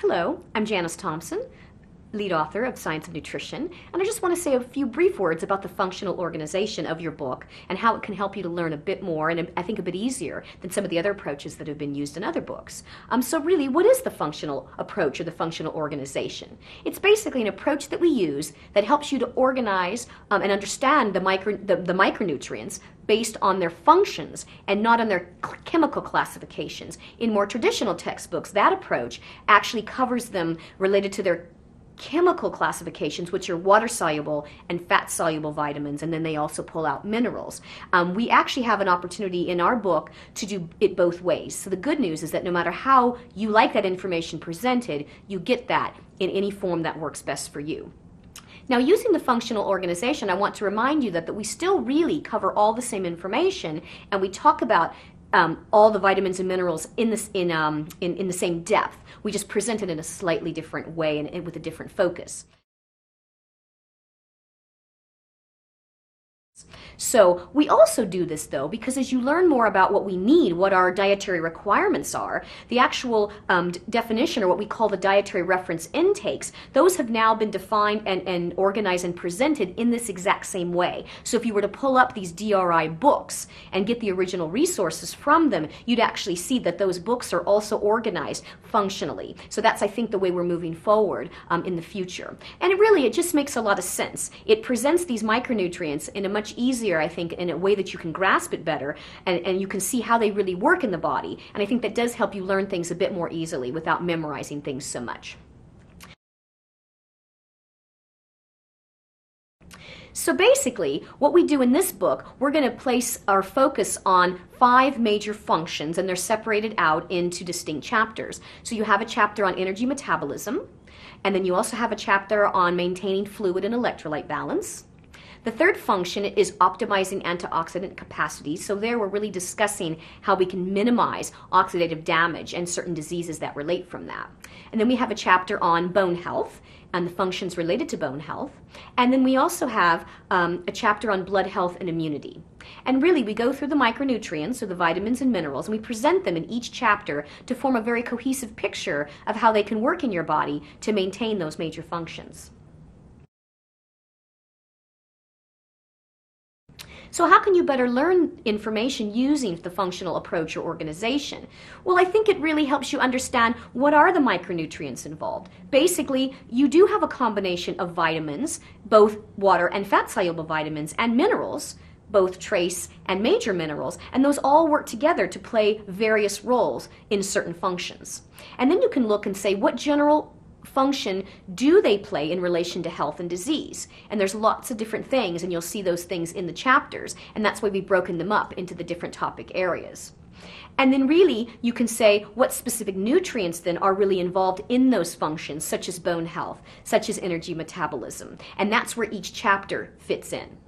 Hello, I'm Janice Thompson, lead author of Science of Nutrition, and I just want to say a few brief words about the functional organization of your book and how it can help you to learn a bit more and I think a bit easier than some of the other approaches that have been used in other books. So really, what is the functional approach or the functional organization? It's basically an approach that we use that helps you to organize and understand the micronutrients based on their functions and not on their chemical classifications. In more traditional textbooks, that approach actually covers them related to their chemical classifications, which are water-soluble and fat-soluble vitamins, and then they also pull out minerals. We actually have an opportunity in our book to do it both ways. So the good news is that no matter how you like that information presented, you get that in any form that works best for you. Now, using the functional organization, I want to remind you that we still really cover all the same information, and we talk about all the vitamins and minerals in the same depth. We just present it in a slightly different way and with a different focus. So we also do this, though, because as you learn more about what we need, what our dietary requirements are, the actual definition, or what we call the dietary reference intakes, those have now been defined and organized and presented in this exact same way. So if you were to pull up these DRI books and get the original resources from them, you'd actually see that those books are also organized functionally. So that's, I think, the way we're moving forward in the future. And it just makes a lot of sense. It presents these micronutrients in a much easier, I think, in a way that you can grasp it better, and you can see how they really work in the body. And I think that does help you learn things a bit more easily without memorizing things so much. So basically, what we do in this book, we're going to place our focus on 5 major functions, and they're separated out into distinct chapters. So you have a chapter on energy metabolism, and then you also have a chapter on maintaining fluid and electrolyte balance. The third function is optimizing antioxidant capacity. So there we're really discussing how we can minimize oxidative damage and certain diseases that relate from that. And then we have a chapter on bone health and the functions related to bone health. And then we also have a chapter on blood health and immunity. And really, we go through the micronutrients, or the vitamins and minerals, and we present them in each chapter to form a very cohesive picture of how they can work in your body to maintain those major functions. So how can you better learn information using the functional approach or organization? Well, I think it really helps you understand what are the micronutrients involved. Basically, you do have a combination of vitamins, both water and fat-soluble vitamins, and minerals, both trace and major minerals, and those all work together to play various roles in certain functions. And then you can look and say, what general function do they play in relation to health and disease? And there's lots of different things, and you'll see those things in the chapters, and that's why we've broken them up into the different topic areas. And then really, you can say what specific nutrients then are really involved in those functions, such as bone health, such as energy metabolism, and that's where each chapter fits in.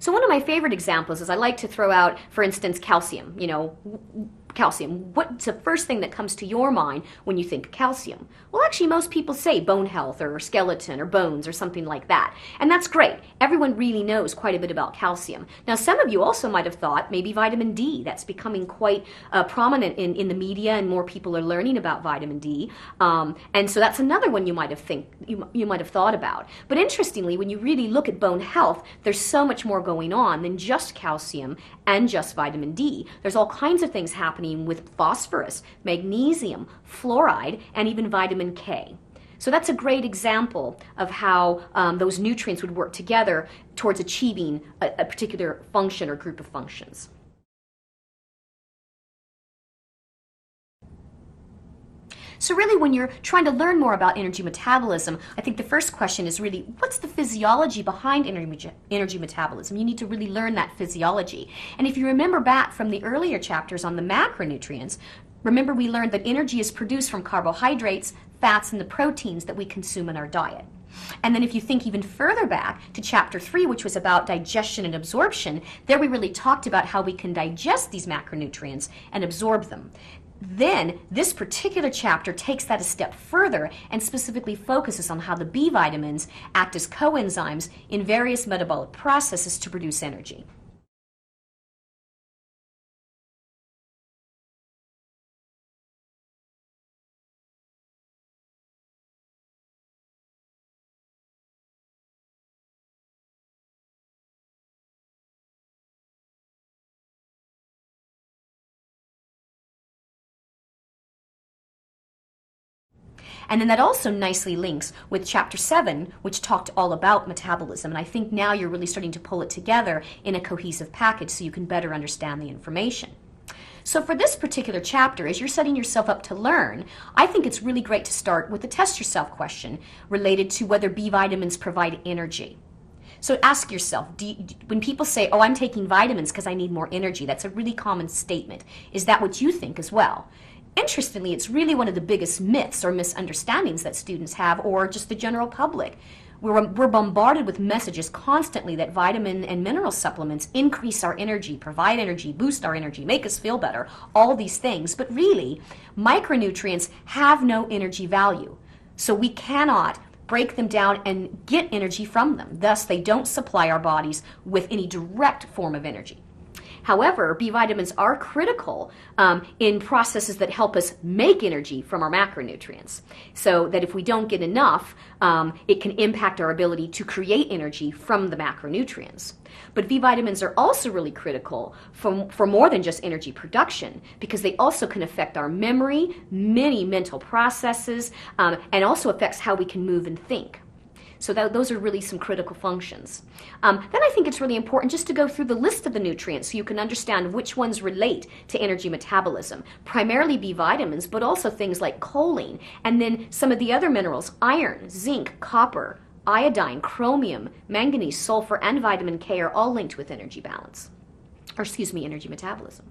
So one of my favorite examples is I like to throw out, for instance, calcium. Calcium. What's the first thing that comes to your mind when you think calcium? Well, actually, most people say bone health or skeleton or bones or something like that. And that's great. Everyone really knows quite a bit about calcium. Now, some of you also might have thought maybe vitamin D. That's becoming quite prominent in the media, and more people are learning about vitamin D. And so that's another one you might have thought about. But interestingly, when you really look at bone health, there's so much more going on than just calcium and just vitamin D. There's all kinds of things happening with phosphorus, magnesium, fluoride, and even vitamin K. So that's a great example of how those nutrients would work together towards achieving a particular function or group of functions. So really, when you're trying to learn more about energy metabolism, I think the first question is really, what's the physiology behind energy metabolism? You need to really learn that physiology. And if you remember back from the earlier chapters on the macronutrients, remember we learned that energy is produced from carbohydrates, fats, and the proteins that we consume in our diet. And then if you think even further back to chapter 3, which was about digestion and absorption, there we really talked about how we can digest these macronutrients and absorb them. Then this particular chapter takes that a step further and specifically focuses on how the B vitamins act as coenzymes in various metabolic processes to produce energy. And then that also nicely links with chapter 7, which talked all about metabolism. And I think now you're really starting to pull it together in a cohesive package so you can better understand the information. So for this particular chapter, as you're setting yourself up to learn, I think it's really great to start with the test yourself question related to whether B vitamins provide energy. So ask yourself, when people say, oh, I'm taking vitamins because I need more energy, that's a really common statement. Is that what you think as well? Interestingly, it's really one of the biggest myths or misunderstandings that students have, or just the general public. We're bombarded with messages constantly that vitamin and mineral supplements increase our energy, provide energy, boost our energy, make us feel better, all these things. But really, micronutrients have no energy value. So we cannot break them down and get energy from them. Thus, they don't supply our bodies with any direct form of energy. However, B vitamins are critical in processes that help us make energy from our macronutrients. So that if we don't get enough, it can impact our ability to create energy from the macronutrients. But B vitamins are also really critical for more than just energy production, because they also can affect our memory, many mental processes, and also affects how we can move and think. So those are really some critical functions. Then I think it's really important just to go through the list of the nutrients so you can understand which ones relate to energy metabolism. Primarily B vitamins, but also things like choline, and then some of the other minerals, iron, zinc, copper, iodine, chromium, manganese, sulfur, and vitamin K are all linked with energy balance, or energy metabolism.